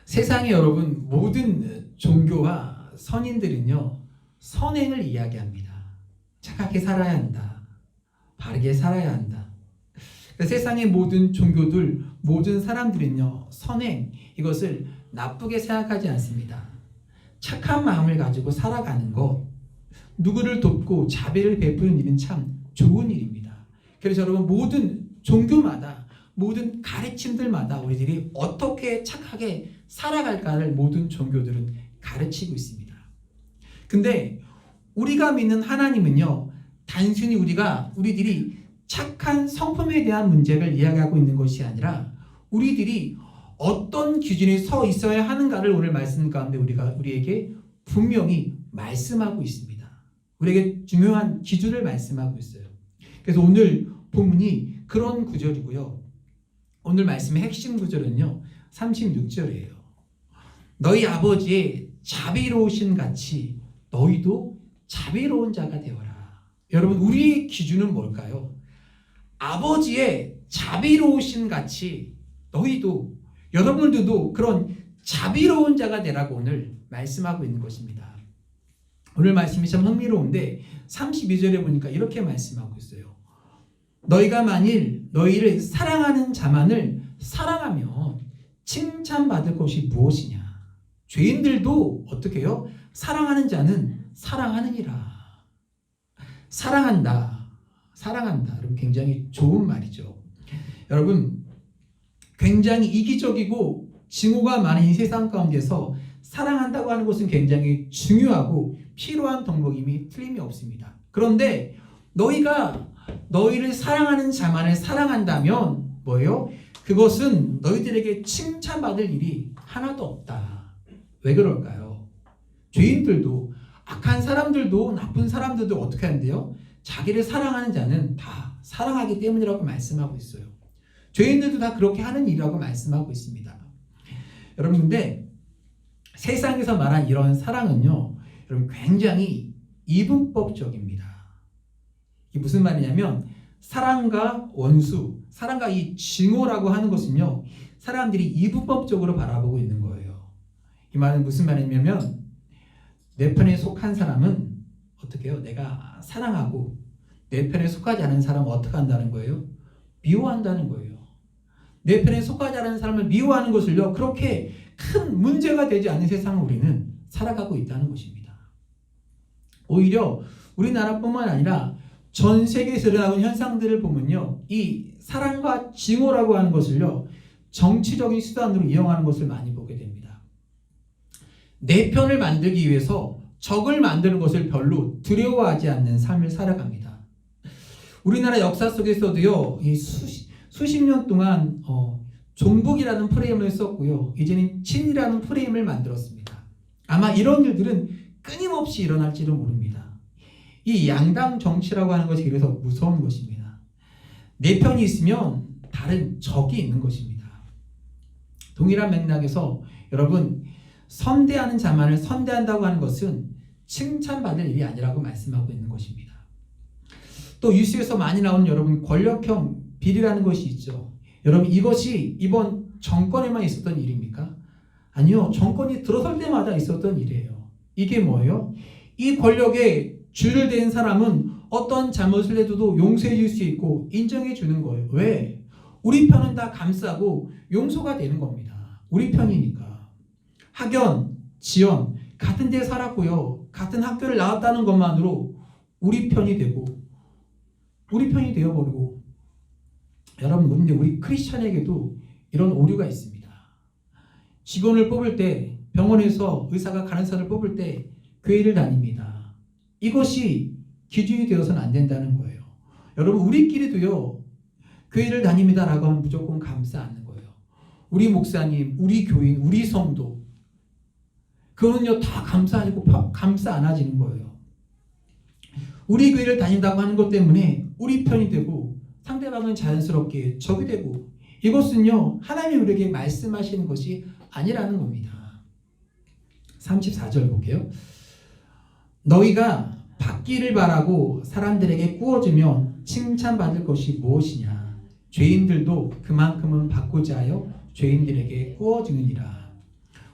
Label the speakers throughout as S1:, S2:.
S1: 세상에 여러분 모든 종교와 선인들은요 선행을 이야기합니다. 착하게 살아야 한다. 바르게 살아야 한다. 세상의 모든 종교들, 모든 사람들은요 선행, 이것을 나쁘게 생각하지 않습니다. 착한 마음을 가지고 살아가는 것, 누구를 돕고 자비를 베푸는 일은 참 좋은 일입니다. 그래서 여러분 모든 종교마다, 모든 가르침들마다 우리들이 어떻게 착하게 살아갈까를 모든 종교들은 가르치고 있습니다. 근데 우리가 믿는 하나님은요 단순히 우리들이 착한 성품에 대한 문제를 이야기하고 있는 것이 아니라 우리들이 어떤 기준에 서 있어야 하는가를 오늘 말씀 가운데 우리에게 분명히 말씀하고 있습니다. 우리에게 중요한 기준을 말씀하고 있어요. 그래서 오늘 본문이 그런 구절이고요. 오늘 말씀의 핵심 구절은요 36절이에요. 너희 아버지의 자비로우신 같이 너희도 자비로운 자가 되어라. 여러분 우리의 기준은 뭘까요? 아버지의 자비로우신 같이 너희도, 여러분들도 그런 자비로운 자가 되라고 오늘 말씀하고 있는 것입니다. 오늘 말씀이 참 흥미로운데 32절에 보니까 이렇게 말씀하고 있어요. 너희가 만일 너희를 사랑하는 자만을 사랑하면 칭찬받을 것이 무엇이냐. 죄인들도 어떻게 해요? 사랑하는 자는 사랑하느니라. 사랑한다. 여러분 굉장히 좋은 말이죠. 여러분 굉장히 이기적이고 증오가 많은 이 세상 가운데서 사랑한다고 하는 것은 굉장히 중요하고 필요한 덕목임이 틀림이 없습니다. 그런데 너희가 너희를 사랑하는 자만을 사랑한다면 뭐예요? 그것은 너희들에게 칭찬받을 일이 하나도 없다. 왜 그럴까요? 죄인들도, 악한 사람들도, 나쁜 사람들도 어떻게 하는데요? 자기를 사랑하는 자는 다 사랑하기 때문이라고 말씀하고 있어요. 죄인들도 다 그렇게 하는 일이라고 말씀하고 있습니다. 여러분 근데 세상에서 말한 이런 사랑은요 여러분 굉장히 이분법적입니다. 이게 무슨 말이냐면 사랑과 원수, 사랑과 이 증오라고 하는 것은요 사람들이 이분법적으로 바라보고 있는 거예요. 이 말은 무슨 말이냐면 내 편에 속한 사람은 어떻게 해요? 내가 사랑하고 내 편에 속하지 않은 사람은 어떻게 한다는 거예요? 미워한다는 거예요. 내 편에 속하지 않은 사람을 미워하는 것을요 그렇게 큰 문제가 되지 않는 세상을 우리는 살아가고 있다는 것입니다. 오히려 우리나라뿐만 아니라 전 세계에서 일어나는 현상들을 보면요 이 사랑과 증오라고 하는 것을요 정치적인 수단으로 이용하는 것을 많이 보게 됩니다. 내 편을 만들기 위해서 적을 만드는 것을 별로 두려워하지 않는 삶을 살아갑니다. 우리나라 역사 속에서도요 이 수십 년 동안 종북이라는 프레임을 썼고요 이제는 친이라는 프레임을 만들었습니다. 아마 이런 일들은 끊임없이 일어날지도 모릅니다. 이 양당 정치라고 하는 것이 그래서 무서운 것입니다. 내 편이 있으면 다른 적이 있는 것입니다. 동일한 맥락에서 여러분 선대하는 자만을 선대한다고 하는 것은 칭찬받을 일이 아니라고 말씀하고 있는 것입니다. 또 뉴스에서 많이 나오는 여러분 권력형 비리라는 것이 있죠. 여러분 이것이 이번 정권에만 있었던 일입니까? 아니요. 정권이 들어설 때마다 있었던 일이에요. 이게 뭐예요? 이 권력에 줄을 댄 사람은 어떤 잘못을 해도 용서해 줄 수 있고 인정해 주는 거예요. 왜? 우리 편은 다 감싸고 용서가 되는 겁니다. 우리 편이니까. 학연, 지연 같은 데 살았고요. 같은 학교를 나왔다는 것만으로 우리 편이 되어버리고 여러분 근데 우리 크리스찬에게도 이런 오류가 있습니다. 직원을 뽑을 때 병원에서 의사가 간호사를 뽑을 때 교회를 다닙니다. 이것이 기준이 되어서는 안 된다는 거예요. 여러분 우리끼리도요 교회를 다닙니다라고 하면 무조건 감싸 안는 거예요. 우리 목사님, 우리 교인, 우리 성도 그거는요 다 감싸 안아지는 거예요. 우리 교회를 다닌다고 하는 것 때문에 우리 편이 되고 상대방은 자연스럽게 적이 되고 이것은요 하나님이 우리에게 말씀하시는 것이 아니라는 겁니다. 34절 볼게요. 너희가 받기를 바라고 사람들에게 꾸어주면 칭찬받을 것이 무엇이냐. 죄인들도 그만큼은 받고자 하여 죄인들에게 꾸어주느니라.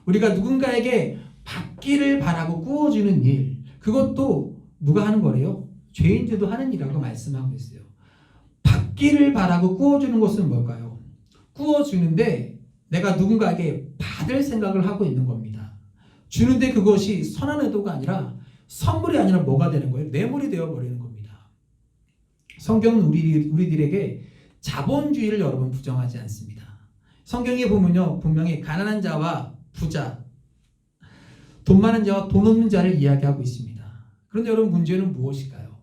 S1: 우리가 누군가에게 받기를 바라고 꾸어주는 일, 그것도 누가 하는 거래요? 죄인들도 하는 일이라고 말씀하고 있어요. 받기를 바라고 꾸어주는 것은 뭘까요? 꾸어주는데 내가 누군가에게 받을 생각을 하고 있는 겁니다. 주는데 그것이 선한 의도가 아니라 선물이 아니라 뭐가 되는 거예요? 뇌물이 되어버리는 겁니다. 성경은 우리들에게 자본주의를 여러분 부정하지 않습니다. 성경에 보면요, 분명히 가난한 자와 부자, 돈 많은 자와 돈 없는 자를 이야기하고 있습니다. 그런데 여러분, 문제는 무엇일까요?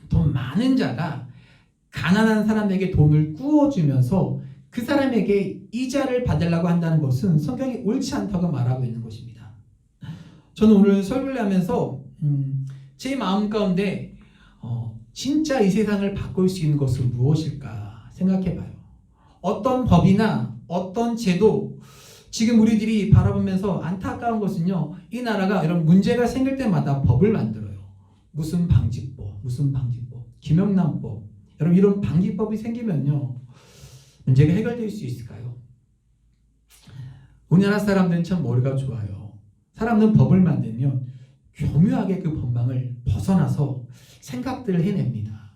S1: 돈 많은 자가 가난한 사람에게 돈을 꾸어주면서 그 사람에게 이자를 받으려고 한다는 것은 성경이 옳지 않다고 말하고 있는 것입니다. 저는 오늘 설교를 하면서 제 마음 가운데 진짜 이 세상을 바꿀 수 있는 것은 무엇일까 생각해봐요. 어떤 법이나 어떤 제도, 지금 우리들이 바라보면서 안타까운 것은요, 이 나라가 이런 문제가 생길 때마다 법을 만들어요. 무슨 방지법, 김영란법. 여러분, 이런 방지법이 생기면요, 문제가 해결될 수 있을까요? 우리나라 사람들은 참 머리가 좋아요. 사람들은 법을 만들면 교묘하게 그 법망을 벗어나서 생각들을 해냅니다.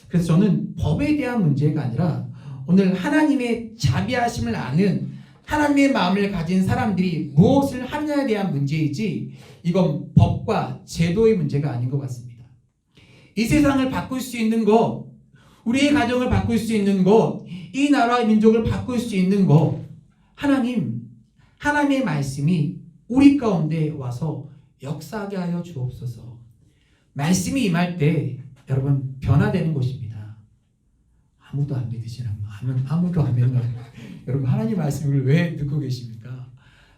S1: 그래서 저는 법에 대한 문제가 아니라 오늘 하나님의 자비하심을 아는 하나님의 마음을 가진 사람들이 무엇을 하느냐에 대한 문제이지, 이건 법과 제도의 문제가 아닌 것 같습니다. 이 세상을 바꿀 수 있는 것, 우리의 가정을 바꿀 수 있는 것, 이 나라의 민족을 바꿀 수 있는 것, 하나님의 말씀이 우리 가운데 와서 역사하게 하여 주옵소서. 말씀이 임할 때 여러분 변화되는 것입니다. 아무도 안 믿으시나? 아무도 안 믿나? 여러분, 하나님 말씀을 왜 듣고 계십니까?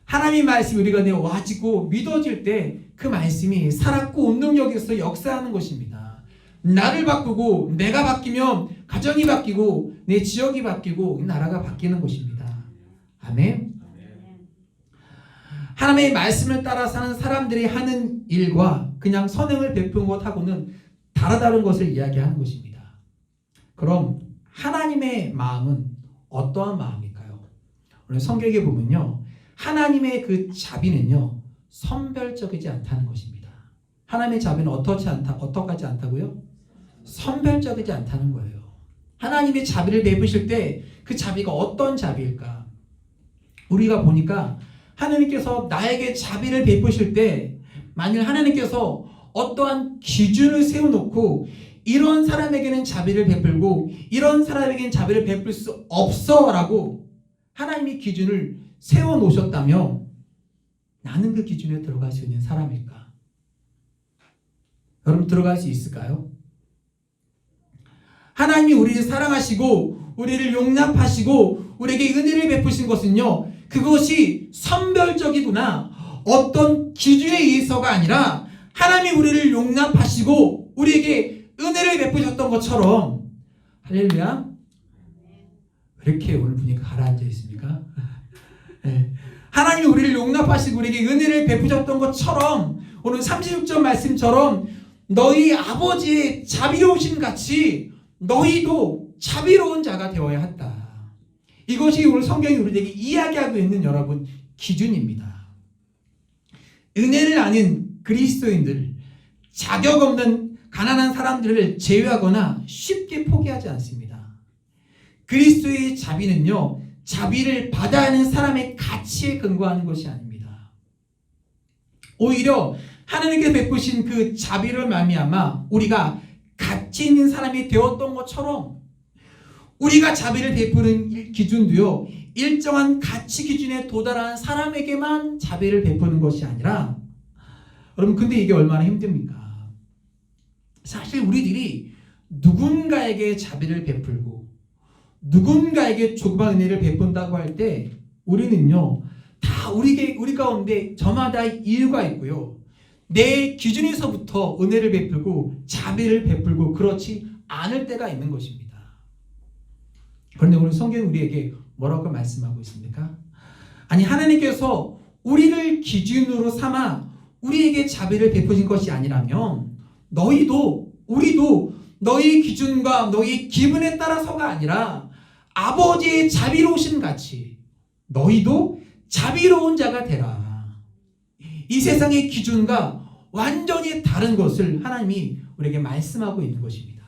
S1: 하나님 말씀이 우리가 와지고 믿어질 때 그 말씀이 살았고 운동력에서 역사하는 것입니다. 나를 바꾸고 내가 바뀌면 가정이 바뀌고 내 지역이 바뀌고 이 나라가 바뀌는 것입니다. 아멘. 하나님의 말씀을 따라 사는 사람들이 하는 일과 그냥 선행을 베푸는 것하고는 다른 것을 이야기하는 것입니다. 그럼 하나님의 마음은 어떠한 마음일까요? 오늘 성경에 보면요, 하나님의 그 자비는요, 선별적이지 않다는 것입니다. 하나님의 자비는 어떡하지 않다고요? 선별적이지 않다는 거예요. 하나님의 자비를 베푸실 때 그 자비가 어떤 자비일까? 우리가 보니까 하나님께서 나에게 자비를 베푸실 때 만일 하나님께서 어떠한 기준을 세워놓고 이런 사람에게는 자비를 베풀고 이런 사람에게는 자비를 베풀 수 없어 라고 하나님이 기준을 세워놓으셨다면 나는 그 기준에 들어갈 수 있는 사람일까? 여러분, 들어갈 수 있을까요? 하나님이 우리를 사랑하시고 우리를 용납하시고 우리에게 은혜를 베푸신 것은요, 그것이 선별적이구나, 어떤 기준에 의해서가 아니라 하나님이 우리를 용납하시고 우리에게 은혜를 베푸셨던 것처럼. 할렐루야. 왜 이렇게 오늘 분위기가 가라앉아 있습니까? 네. 하나님이 우리를 용납하시고 우리에게 은혜를 베푸셨던 것처럼 오늘 36절 말씀처럼 너희 아버지의 자비로우심 같이 너희도 자비로운 자가 되어야 한다. 이것이 오늘 성경이 우리에게 이야기하고 있는 여러분 기준입니다. 은혜를 아는 그리스도인들, 자격 없는 가난한 사람들을 제외하거나 쉽게 포기하지 않습니다. 그리스도의 자비는요, 자비를 받아야 하는 사람의 가치에 근거하는 것이 아닙니다. 오히려 하나님께서 베푸신 그 자비를 말미암아 우리가 가치 있는 사람이 되었던 것처럼 우리가 자비를 베푸는 기준도요, 일정한 가치 기준에 도달한 사람에게만 자비를 베푸는 것이 아니라, 여러분, 근데 이게 얼마나 힘듭니까? 사실 우리들이 누군가에게 자비를 베풀고 누군가에게 조그만 은혜를 베푼다고 할 때 우리는요, 다 우리 가운데 저마다 이유가 있고요, 내 기준에서부터 은혜를 베풀고 자비를 베풀고 그렇지 않을 때가 있는 것입니다. 그런데 오늘 성경은 우리에게 뭐라고 말씀하고 있습니까? 아니, 하나님께서 우리를 기준으로 삼아 우리에게 자비를 베푸신 것이 아니라면 우리도 너희 기준과 너희 기분에 따라서가 아니라 아버지의 자비로우심 같이 너희도 자비로운 자가 되라. 이 세상의 기준과 완전히 다른 것을 하나님이 우리에게 말씀하고 있는 것입니다.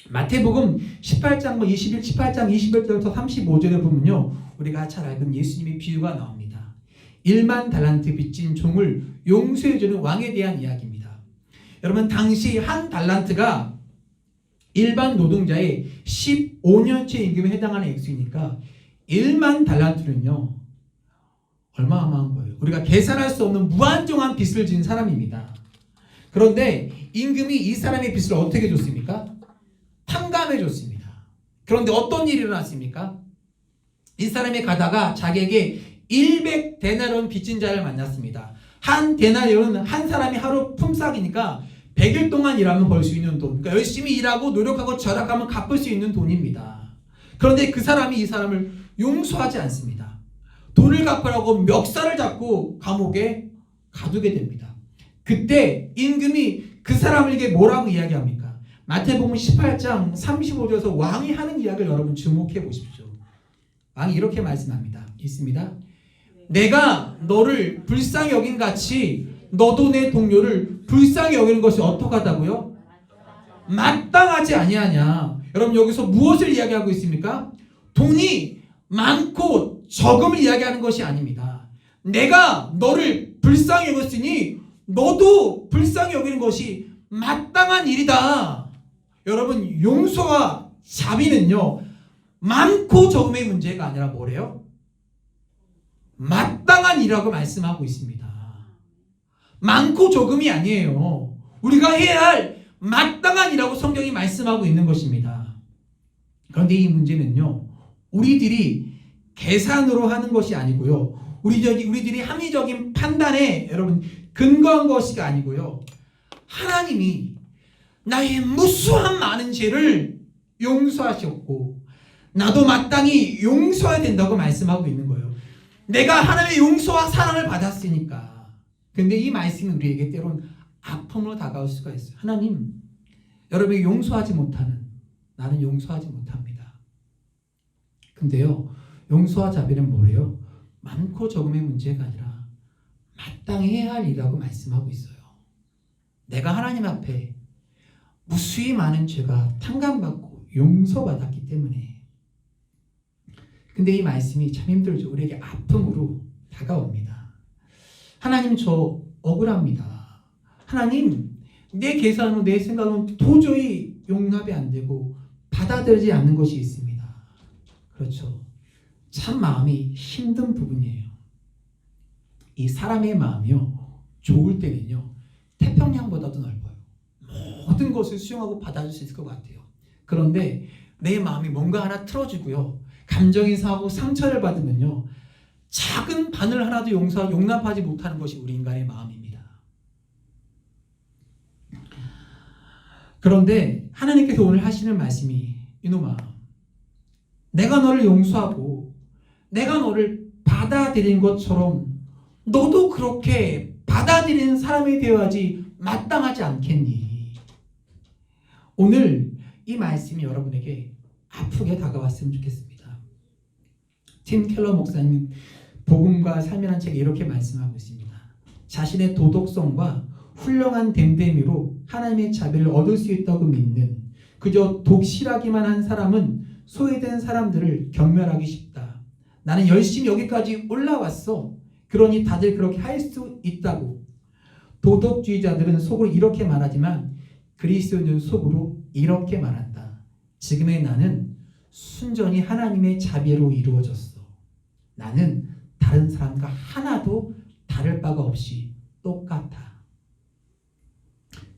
S1: 마태복음 18장 21절부터 35절에 보면요, 우리가 잘 알고 있는 예수님의 비유가 나옵니다. 1만 달란트 빚진 종을 용서해주는 왕에 대한 이야기입니다. 여러분, 당시 한 달란트가 일반 노동자의 15년째 임금에 해당하는 액수이니까 1만 달란트는요, 얼마어마한 거예요. 우리가 계산할 수 없는 무한정한 빚을 진 사람입니다. 그런데 임금이 이 사람의 빚을 어떻게 줬습니까? 탕감해 줬습니다. 그런데 어떤 일이 일어났습니까? 이 사람이 가다가 자기에게 100데나리온 빚진 자를 만났습니다. 한 데나리온은 한 사람이 하루 품삯이니까 100일 동안 일하면 벌 수 있는 돈, 그러니까 열심히 일하고 노력하고 절약하면 갚을 수 있는 돈입니다. 그런데 그 사람이 이 사람을 용서하지 않습니다. 돈을 갚으라고 멱살을 잡고 감옥에 가두게 됩니다. 그때 임금이 그 사람에게 뭐라고 이야기합니까? 마태복음 18장 35절에서 왕이 하는 이야기를 여러분 주목해 보십시오. 왕이 이렇게 말씀합니다. 있습니다. 내가 너를 불쌍히 여긴 같이 너도 내 동료를 불쌍히 여기는 것이 어떡하다고요? 마땅하지 아니하냐. 여러분, 여기서 무엇을 이야기하고 있습니까? 돈이 많고 적음을 이야기하는 것이 아닙니다. 내가 너를 불쌍히 여겼으니 너도 불쌍히 여기는 것이 마땅한 일이다. 여러분, 용서와 자비는요, 많고 적음의 문제가 아니라 뭐래요? 마땅한 일이라고 말씀하고 있습니다. 많고 적음이 아니에요. 우리가 해야 할 마땅한 일이라고 성경이 말씀하고 있는 것입니다. 그런데 이 문제는요, 우리들이 계산으로 하는 것이 아니고요, 우리들이 합리적인 판단에 여러분 근거한 것이 아니고요, 하나님이 나의 무수한 많은 죄를 용서하셨고 나도 마땅히 용서해야 된다고 말씀하고 있는 거예요. 내가 하나님의 용서와 사랑을 받았으니까. 근데 이 말씀이 우리에게 때론 아픔으로 다가올 수가 있어요. 하나님, 여러분이 용서하지 못하는 나는 용서하지 못합니다. 근데요, 용서와 자비는 뭐래요? 많고 적음의 문제가 아니라 마땅히 해야 할 일이라고 말씀하고 있어요. 내가 하나님 앞에 무수히 많은 죄가 탕감받고 용서받았기 때문에. 근데 이 말씀이 참 힘들죠. 우리에게 아픔으로 다가옵니다. 하나님, 저 억울합니다. 하나님, 내 계산으로 내 생각으로 도저히 용납이 안 되고 받아들이지 않는 것이 있습니다. 그렇죠. 참 마음이 힘든 부분이에요. 이 사람의 마음이요, 좋을 때는요 태평양보다도 넓어요. 모든 것을 수용하고 받아줄 수 있을 것 같아요. 그런데 내 마음이 뭔가 하나 틀어지고요, 감정이 상하고 상처를 받으면요, 작은 바늘 하나도 용납하지 못하는 것이 우리 인간의 마음입니다. 그런데 하나님께서 오늘 하시는 말씀이, 이놈아, 내가 너를 용서하고 내가 너를 받아들인 것처럼 너도 그렇게 받아들이는 사람이 되어야지 마땅하지 않겠니? 오늘 이 말씀이 여러분에게 아프게 다가왔으면 좋겠습니다. 팀 켈러 목사님 복음과 삶이라는 책에 이렇게 말씀하고 있습니다. 자신의 도덕성과 훌륭한 됨됨이로 하나님의 자비를 얻을 수 있다고 믿는 그저 독실하기만 한 사람은 소외된 사람들을 경멸하기 쉽다. 나는 열심히 여기까지 올라왔어. 그러니 다들 그렇게 할 수 있다고. 도덕주의자들은 속으로 이렇게 말하지만 그리스도인은 속으로 이렇게 말한다. 지금의 나는 순전히 하나님의 자비로 이루어졌어. 나는 다른 사람과 하나도 다를 바가 없이 똑같아.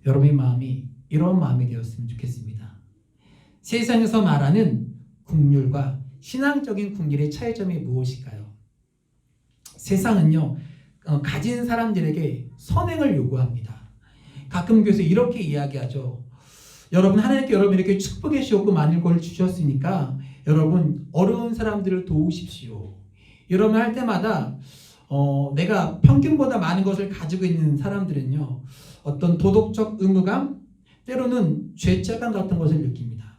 S1: 여러분의 마음이 이런 마음이 되었으면 좋겠습니다. 세상에서 말하는 긍휼과 신앙적인 긍휼의 차이점이 무엇일까요? 세상은요, 가진 사람들에게 선행을 요구합니다. 가끔 교회에서 이렇게 이야기하죠. 여러분, 하나님께 여러분에게 축복해 주셨고 많은 걸 주셨으니까 여러분 어려운 사람들을 도우십시오. 여러분 할 때마다 내가 평균보다 많은 것을 가지고 있는 사람들은요, 어떤 도덕적 의무감, 때로는 죄책감 같은 것을 느낍니다.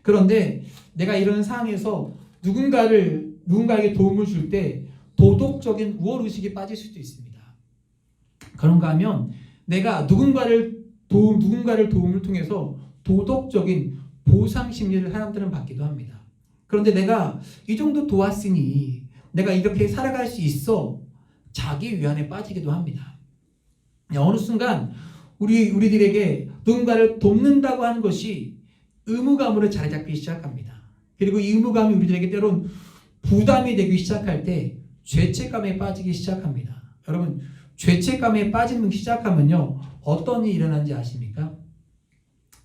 S1: 그런데 내가 이런 상황에서 누군가에게 도움을 줄 때 도덕적인 우월의식에 빠질 수도 있습니다. 그런가 하면 내가 누군가를 도움을 통해서 도덕적인 보상 심리를 사람들은 받기도 합니다. 그런데 내가 이 정도 도왔으니 내가 이렇게 살아갈 수 있어, 자기 위안에 빠지기도 합니다. 어느 순간 우리들에게 누군가를 돕는다고 하는 것이 의무감으로 자리 잡기 시작합니다. 그리고 이 의무감이 우리들에게 때론 부담이 되기 시작할 때 죄책감에 빠지기 시작합니다. 여러분, 죄책감에 빠지기 시작하면요, 어떤 일이 일어나는지 아십니까?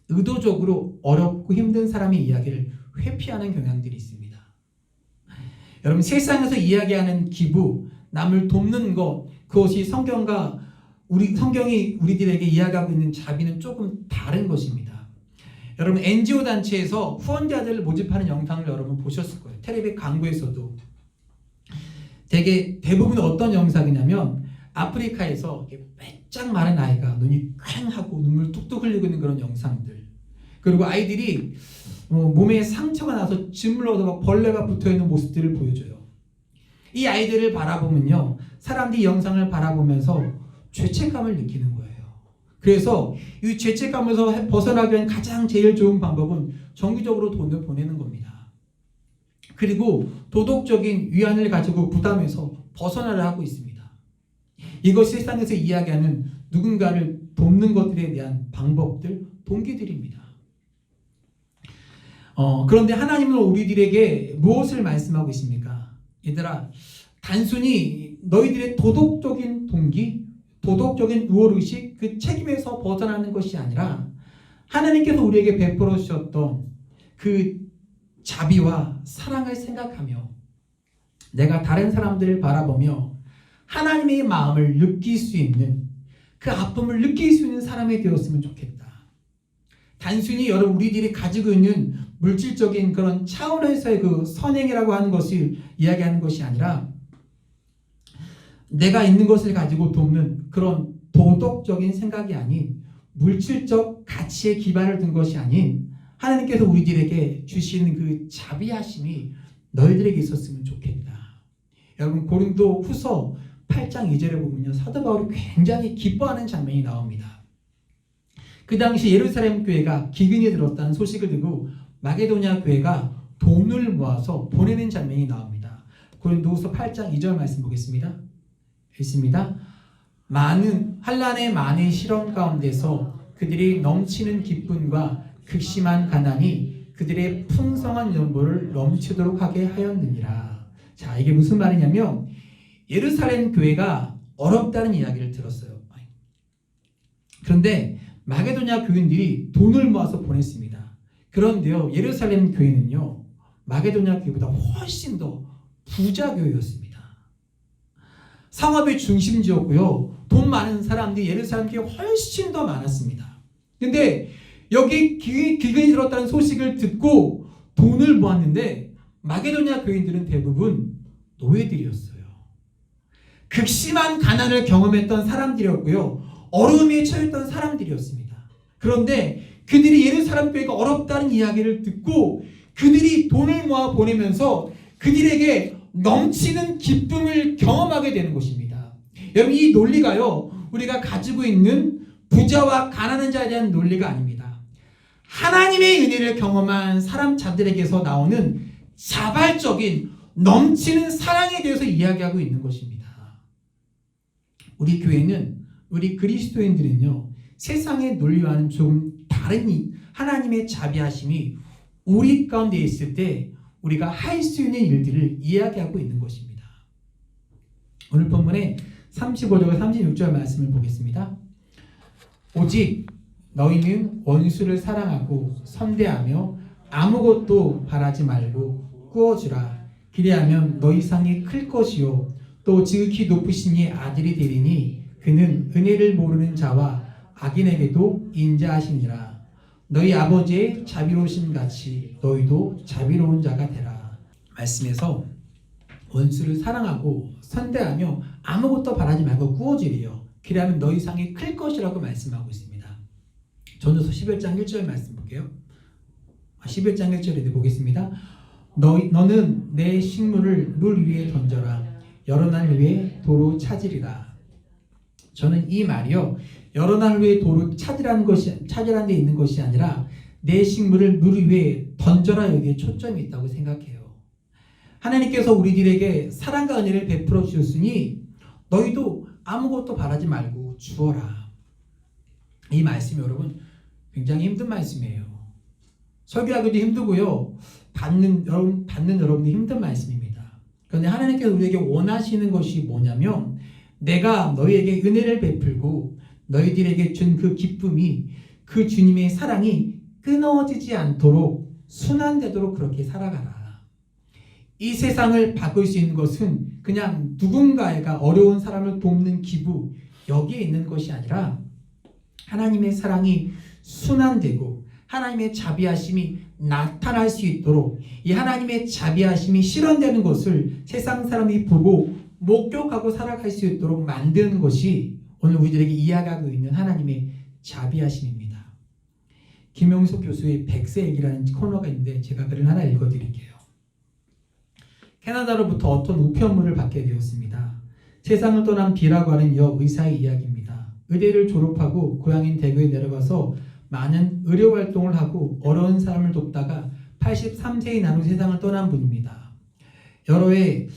S1: 의도적으로 어렵고 힘든 사람의 이야기를 회피하는 경향들이 있습니다. 여러분, 세상에서 이야기하는 기부, 남을 돕는 것, 그것이 성경이 우리들에게 이야기하고 있는 자비는 조금 다른 것입니다. 여러분, NGO 단체에서 후원자들을 모집하는 영상을 여러분 보셨을 거예요. 텔레비 광고에서도 대부분 어떤 영상이냐면 아프리카에서 빼짝 마른 아이가 눈이 퀭하고 눈물 뚝뚝 흘리고 있는 그런 영상들, 그리고 아이들이 몸에 상처가 나서 짐을 얻어가 벌레가 붙어있는 모습들을 보여줘요. 이 아이들을 바라보면요, 사람들이 영상을 바라보면서 죄책감을 느끼는 거예요. 그래서 이 죄책감에서 벗어나기 위한 가장 제일 좋은 방법은 정기적으로 돈을 보내는 겁니다. 그리고 도덕적인 위안을 가지고 부담에서 벗어나려 하고 있습니다. 이것이 세상에서 이야기하는 누군가를 돕는 것들에 대한 방법들, 동기들입니다. 그런데 하나님은 우리들에게 무엇을 말씀하고 있습니까? 얘들아, 단순히 너희들의 도덕적인 동기, 도덕적인 우월의식, 그 책임에서 벗어나는 것이 아니라 하나님께서 우리에게 베풀어 주셨던 그 자비와 사랑을 생각하며 내가 다른 사람들을 바라보며 하나님의 마음을 느낄 수 있는, 그 아픔을 느낄 수 있는 사람이 되었으면 좋겠다. 단순히 여러분, 우리들이 가지고 있는 물질적인 그런 차원에서의 그 선행이라고 하는 것을 이야기하는 것이 아니라 내가 있는 것을 가지고 돕는 그런 도덕적인 생각이 아닌, 물질적 가치에 기반을 둔 것이 아닌 하나님께서 우리들에게 주시는 그 자비하심이 너희들에게 있었으면 좋겠다. 여러분, 고린도 후서 8장 2절에 보면요, 사도 바울이 굉장히 기뻐하는 장면이 나옵니다. 그 당시 예루살렘 교회가 기근이 들었다는 소식을 듣고 마게도냐 교회가 돈을 모아서 보내는 장면이 나옵니다. 고린도후서 8장 2절 말씀 보겠습니다. 읽습니다. 한란의 많은 시련 가운데서 그들이 넘치는 기쁨과 극심한 가난이 그들의 풍성한 연보를 넘치도록 하게 하였느니라. 자, 이게 무슨 말이냐면 예루살렘 교회가 어렵다는 이야기를 들었어요. 그런데 마게도냐 교인들이 돈을 모아서 보냈습니다. 그런데요, 예루살렘 교회는요, 마게도냐 교회보다 훨씬 더 부자 교회였습니다. 상업의 중심지였고요, 돈 많은 사람들이 예루살렘 교회에 훨씬 더 많았습니다. 근데 여기 기근이 들었다는 소식을 듣고 돈을 모았는데 마게도냐 교인들은 대부분 노예들이었어요. 극심한 가난을 경험했던 사람들이었고요, 어려움에 처했던 사람들이었습니다. 그런데 그들이 예루살렘 교회가 어렵다는 이야기를 듣고 그들이 돈을 모아 보내면서 그들에게 넘치는 기쁨을 경험하게 되는 것입니다. 여러분, 이 논리가요, 우리가 가지고 있는 부자와 가난한 자에 대한 논리가 아닙니다. 하나님의 은혜를 경험한 자들에게서 나오는 자발적인 넘치는 사랑에 대해서 이야기하고 있는 것입니다. 우리 교회는, 우리 그리스도인들은요, 세상의 논리와는 조금 다른 하나님의 자비하심이 우리 가운데 있을 때 우리가 할 수 있는 일들을 이야기하고 있는 것입니다. 오늘 본문에 35절과 36절 말씀을 보겠습니다. 오직 너희는 원수를 사랑하고 선대하며 아무것도 바라지 말고 꾸어주라. 그리하면 너희 상이 클 것이요 또 지극히 높으신 이의 아들이 되리니 그는 은혜를 모르는 자와 악인에게도 인자하시니라. 너희 아버지의 자비로우심 같이 너희도 자비로운 자가 되라. 말씀에서 원수를 사랑하고 선대하며 아무것도 바라지 말고 꾸어주리요. 그리하면 너희 상이 클 것이라고 말씀하고 있습니다. 전도서 11장 1절 말씀 볼게요. 11장 1절에 보겠습니다. 너는 내 식물을 물 위에 던져라. 여러 날 후에 도로 찾으리라. 저는 이 말이요, 여러 날 후에 도로 찾으라는 데 있는 것이 아니라 내 식물을 물 위에 던져라, 여기에 초점이 있다고 생각해요. 하나님께서 우리들에게 사랑과 은혜를 베풀어 주셨으니 너희도 아무것도 바라지 말고 주어라. 이 말씀이 여러분 굉장히 힘든 말씀이에요. 설교하기도 힘들고요, 받는 여러분도 힘든 말씀입니다. 그런데 하나님께서 우리에게 원하시는 것이 뭐냐면, 내가 너희에게 은혜를 베풀고 너희들에게 준 그 기쁨이, 그 주님의 사랑이 끊어지지 않도록 순환되도록 그렇게 살아가라. 이 세상을 바꿀 수 있는 것은 그냥 누군가가 어려운 사람을 돕는 기부, 여기에 있는 것이 아니라 하나님의 사랑이 순환되고 하나님의 자비하심이 나타날 수 있도록, 이 하나님의 자비하심이 실현되는 것을 세상 사람이 보고 목격하고 살아갈 수 있도록 만드는 것이 오늘 우리들에게 이야기하고 있는 하나님의 자비하심입니다. 김영석 교수의 백세얘기라는 코너가 있는데 제가 글을 하나 읽어드릴게요. 캐나다로부터 어떤 우편물을 받게 되었습니다. 세상을 떠난 B라고 하는 여의사의 이야기입니다. 의대를 졸업하고 고향인 대구에 내려가서 많은 의료활동을 하고 어려운 사람을 돕다가 83세의 나로 세상을 떠난 분입니다. 여러 해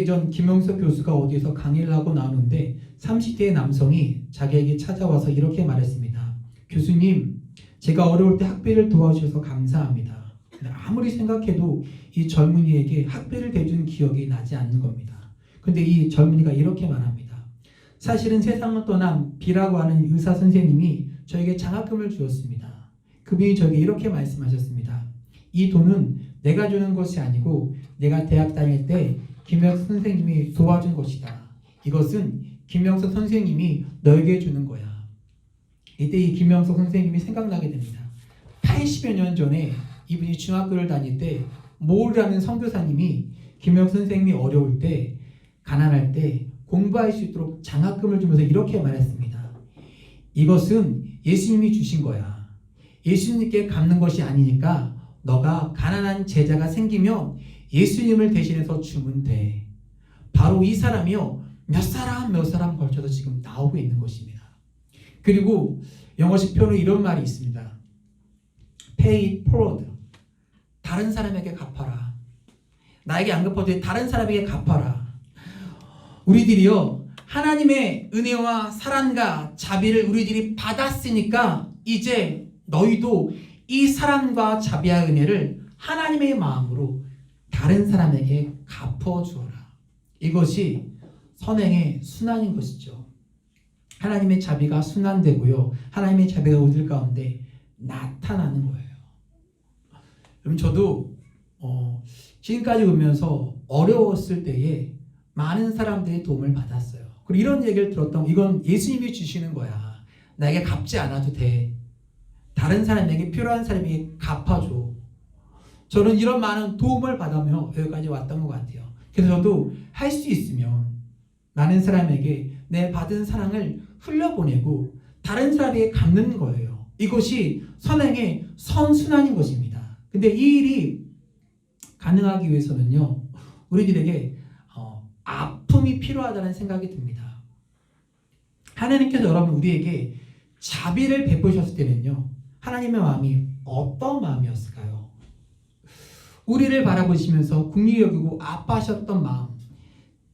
S1: 전 김영석 교수가 어디에서 강의를 하고 나오는데 30대의 남성이 자기에게 찾아와서 이렇게 말했습니다. 교수님, 제가 어려울 때 학비를 도와주셔서 감사합니다. 아무리 생각해도 이 젊은이에게 학비를 대준 기억이 나지 않는 겁니다. 근데 이 젊은이가 이렇게 말합니다. 사실은 세상을 떠난 B라고 하는 의사 선생님이 저에게 장학금을 주었습니다. 그분이 저에게 이렇게 말씀하셨습니다. 이 돈은 내가 주는 것이 아니고 내가 대학 다닐 때 김영석 선생님이 도와준 것이다. 이것은 김영석 선생님이 너에게 주는 거야. 이때 이 김영석 선생님이 생각나게 됩니다. 80여 년 전에 이분이 중학교를 다닐 때 모울이라는 선교사님이 김영석 선생님이 어려울 때, 가난할 때 공부할 수 있도록 장학금을 주면서 이렇게 말했습니다. 이것은 예수님이 주신 거야. 예수님께 갚는 것이 아니니까 너가 가난한 제자가 생기면 예수님을 대신해서 주면 돼. 바로 이 사람이요, 몇 사람 걸쳐서 지금 나오고 있는 것입니다. 그리고 영어식 표현으로 이런 말이 있습니다. Pay it forward. 다른 사람에게 갚아라. 나에게 안 갚아도 다른 사람에게 갚아라. 우리들이요, 하나님의 은혜와 사랑과 자비를 우리들이 받았으니까 이제 너희도 이 사랑과 자비와 은혜를 하나님의 마음으로 다른 사람에게 갚아주어라. 이것이 선행의 순환인 것이죠. 하나님의 자비가 순환되고요, 하나님의 자비가 우리들 가운데 나타나는 거예요. 여러분, 저도 지금까지 보면서 어려웠을 때에 많은 사람들의 도움을 받았어요. 그리고 이런 얘기를 들었던, 이건 예수님이 주시는 거야. 나에게 갚지 않아도 돼. 다른 사람에게, 필요한 사람에게 갚아줘. 저는 이런 많은 도움을 받으며 여기까지 왔던 것 같아요. 그래서 저도 할 수 있으면 많은 사람에게 내 받은 사랑을 흘려보내고 다른 사람에게 갚는 거예요. 이것이 선행의 선순환인 것입니다. 근데 이 일이 가능하기 위해서는요, 우리들에게 아픔이 필요하다는 생각이 듭니다. 하나님께서 여러분 우리에게 자비를 베푸셨을 때는요, 하나님의 마음이 어떤 마음이었을까요? 우리를 바라보시면서 긍휼히 여기고 아파하셨던 마음,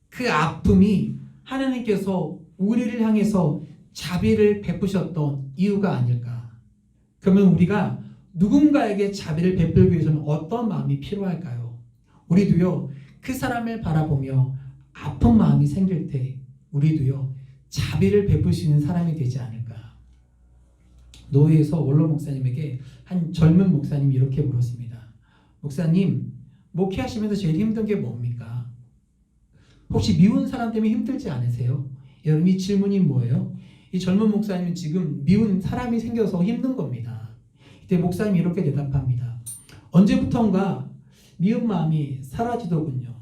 S1: 그 아픔이 하나님께서 우리를 향해서 자비를 베푸셨던 이유가 아닐까? 그러면 우리가 누군가에게 자비를 베풀기 위해서는 어떤 마음이 필요할까요? 우리도요, 그 사람을 바라보며 아픈 마음이 생길 때 우리도요, 자비를 베풀 수 있는 사람이 되지 않을까? 노예에서 원로 목사님에게 한 젊은 목사님이 이렇게 물었습니다. 목사님, 목회하시면서 제일 힘든 게 뭡니까? 혹시 미운 사람 때문에 힘들지 않으세요? 여러분, 이 질문이 뭐예요? 이 젊은 목사님은 지금 미운 사람이 생겨서 힘든 겁니다. 이때 목사님이 이렇게 대답합니다. 언제부턴가 미운 마음이 사라지더군요.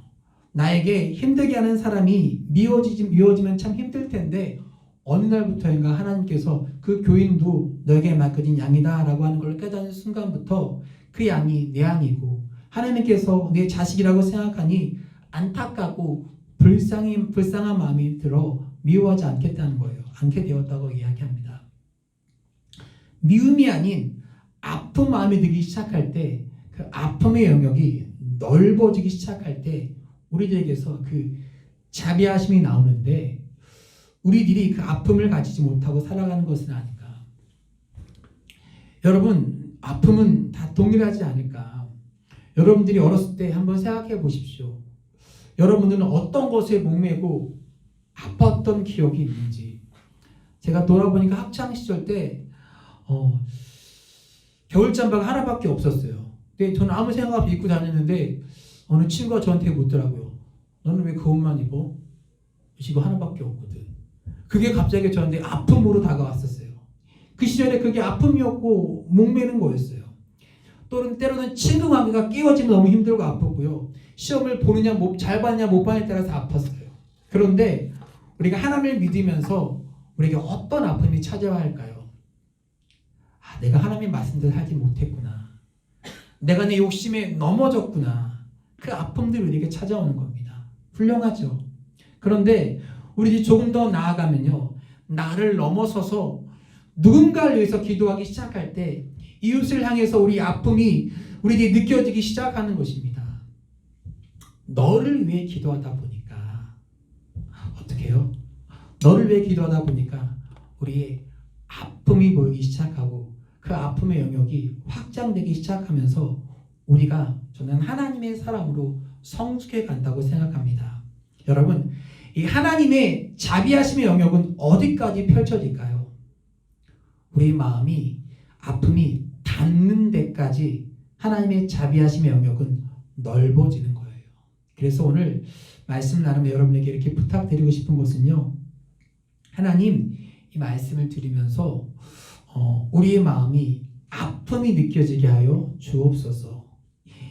S1: 나에게 힘들게 하는 사람이 미워지면 참 힘들 텐데 어느 날부터인가 하나님께서 그 교인도 너에게 맡겨진 양이다 라고 하는 걸 깨닫는 순간부터 그 양이 내 양이고 하나님께서 내 자식이라고 생각하니 안타깝고 불쌍한 마음이 들어 미워하지 않겠다는 거예요. 않게 되었다고 이야기합니다. 미움이 아닌 아픈 마음이 들기 시작할 때, 그 아픔의 영역이 넓어지기 시작할 때 우리들에게서 그 자비하심이 나오는데, 우리들이 그 아픔을 가지지 못하고 살아가는 것은 아닌가. 여러분, 아픔은 다 동일하지 않을까. 여러분들이 어렸을 때 한번 생각해 보십시오. 여러분들은 어떤 것에 목매고 아팠던 기억이 있는지. 제가 돌아보니까 학창시절 때 겨울잠바가 하나밖에 없었어요. 근데 저는 아무 생각 없이 입고 다녔는데 어느 친구가 저한테 묻더라고요. 너는 왜 그 옷만 입어? 이거 하나밖에 없거든. 그게 갑자기 저한테 아픔으로 다가왔었어요. 그 시절에 그게 아픔이었고 목매는 거였어요. 또는 때로는 친구 관계가 깨어지면 너무 힘들고 아팠고요. 시험을 보느냐 잘 봤냐 못 봤냐에 따라서 아팠어요. 그런데 우리가 하나님을 믿으면서 우리에게 어떤 아픔이 찾아와 할까요? 내가 하나님의 말씀대로 살지 못했구나. 내가 내 욕심에 넘어졌구나. 그 아픔들이 우리에게 찾아오는 겁니다. 훌륭하죠. 그런데 우리들이 조금 더 나아가면요, 나를 넘어서서 누군가를 위해서 기도하기 시작할 때 이웃을 향해서 우리 아픔이 우리에게 느껴지기 시작하는 것입니다. 너를 위해 기도하다 보니까 어떻게 해요? 너를 위해 기도하다 보니까 우리의 아픔이 보이기 시작하고 그 아픔의 영역이 확장되기 시작하면서 우리가, 저는 하나님의 사람으로 성숙해 간다고 생각합니다. 여러분, 이 하나님의 자비하심의 영역은 어디까지 펼쳐질까요? 우리 마음이, 아픔이 닿는 데까지 하나님의 자비하심의 영역은 넓어지는 거예요. 그래서 오늘 말씀 나누며 여러분에게 이렇게 부탁드리고 싶은 것은요, 하나님, 이 말씀을 드리면서 우리의 마음이 아픔이 느껴지게 하여 주옵소서.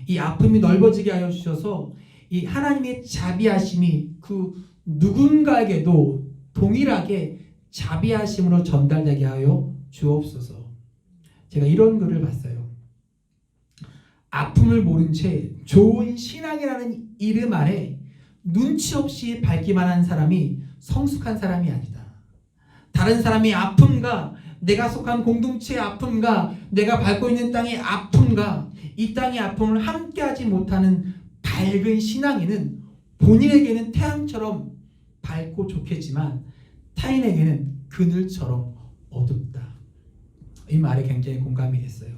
S1: 이 아픔이 넓어지게 하여 주셔서 이 하나님의 자비하심이 그 누군가에게도 동일하게 자비하심으로 전달되게 하여 주옵소서. 제가 이런 글을 봤어요. 아픔을 모른 채 좋은 신앙이라는 이름 아래 눈치 없이 밟기만 한 사람이 성숙한 사람이 아니다. 다른 사람의 아픔과 내가 속한 공동체의 아픔과 내가 밟고 있는 땅의 아픔과 이 땅의 아픔을 함께하지 못하는 밝은 신앙인은 본인에게는 태양처럼 밝고 좋겠지만 타인에게는 그늘처럼 어둡다. 이 말에 굉장히 공감이 됐어요.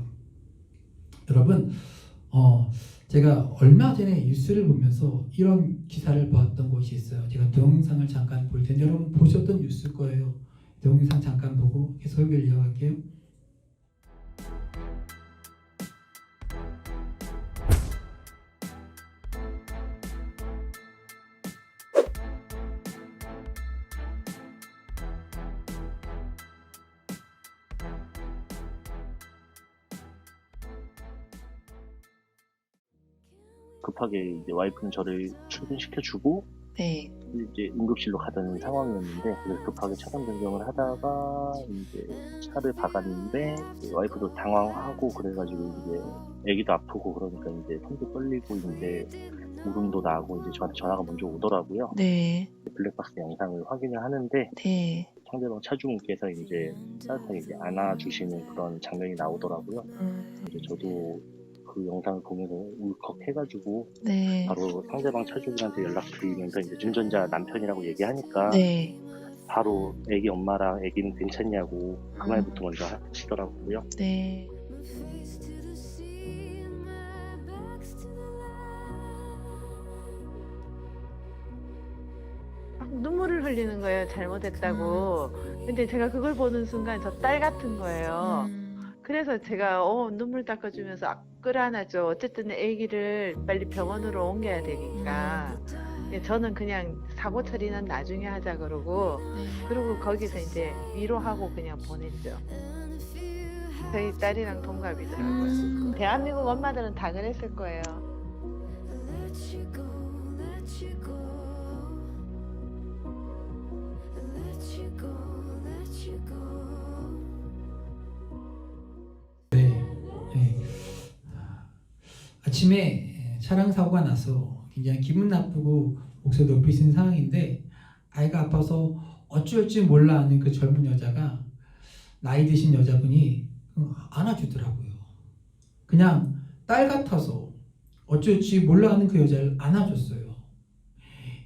S1: 여러분, 제가 얼마 전에 뉴스를 보면서 이런 기사를 보았던 곳이 있어요. 제가 동영상을 잠깐 볼 텐데 여러분 보셨던 뉴스일 거예요. 동영상 잠깐 보고 설교를 이어갈게요.
S2: 급하게 이제 와이프는 저를 출근시켜주고
S3: 네.
S2: 이제 응급실로 가던 상황이었는데, 그래서 급하게 차선 변경을 하다가 이제 차를 박았는데 와이프도 당황하고 그래가지고 이제 애기도 아프고 그러니까 이제 손도 떨리고 이제 울음도 나고 이제 저한테 전화가 먼저 오더라고요.
S3: 네.
S2: 블랙박스 영상을 확인을 하는데
S3: 네.
S2: 상대방 차주분께서 이제 따뜻하게 이제 안아주시는 그런 장면이 나오더라고요. 이제 저도 그 영상을 보면서 울컥해가지고
S3: 네.
S2: 바로 상대방 차주분한테 연락드리면서 이제 운전자 남편이라고 얘기하니까
S3: 네.
S2: 바로 애기 엄마랑 애기는 괜찮냐고 그 말부터 먼저 하시더라고요.
S3: 네.
S4: 눈물을 흘리는 거예요. 잘못했다고. 근데 제가 그걸 보는 순간 저 딸 같은 거예요. 그래서 제가 눈물 닦아주면서 끌어안아줘. 어쨌든 아기를 빨리 병원으로 옮겨야 되니까. 저는 그냥 사고 처리는 나중에 하자 그러고, 그리고 거기서 이제 위로하고 그냥 보냈죠. 저희 딸이랑 동갑이더라고요. 대한민국 엄마들은 다 그랬을 거예요.
S1: 아침에 차량 사고가 나서 굉장히 기분 나쁘고 목소리 높이신 상황인데 아이가 아파서 어쩔 줄 몰라 하는 그 젊은 여자가 나이 드신 여자분이 안아주더라고요. 그냥 딸 같아서 어쩔 줄 몰라 하는 그 여자를 안아줬어요.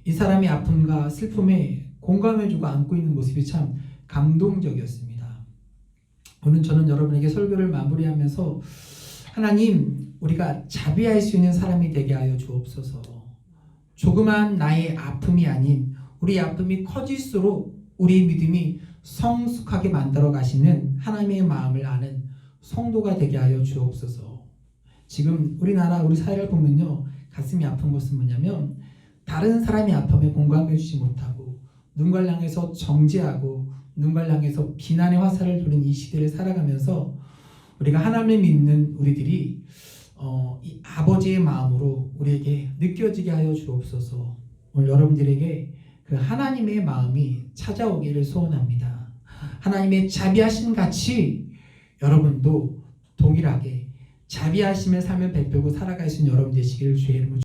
S1: 이 사람의 아픔과 슬픔에 공감해주고 안고 있는 모습이 참 감동적이었습니다. 오늘 저는 여러분에게 설교를 마무리하면서 하나님, 우리가 자비할 수 있는 사람이 되게 하여 주옵소서. 조그만 나의 아픔이 아닌 우리 아픔이 커질수록 우리의 믿음이 성숙하게 만들어 가시는 하나님의 마음을 아는 성도가 되게 하여 주옵소서. 지금 우리나라 우리 사회를 보면요, 가슴이 아픈 것은 뭐냐면 다른 사람의 아픔에 공감해 주지 못하고 누군가를 향해서 정죄하고 누군가를 향해서 비난의 화살을 돌린 이 시대를 살아가면서 우리가 하나님을 믿는 우리들이 이 아버지의 마음으로 우리에게 느껴지게 하여 주옵소서. 오늘 여러분들에게 그 하나님의 마음이 찾아오기를 소원합니다. 하나님의 자비하심 같이 여러분도 동일하게 자비하심의 삶을 베풀고 살아갈 수 있는 여러분 되시기를 주의 이름으로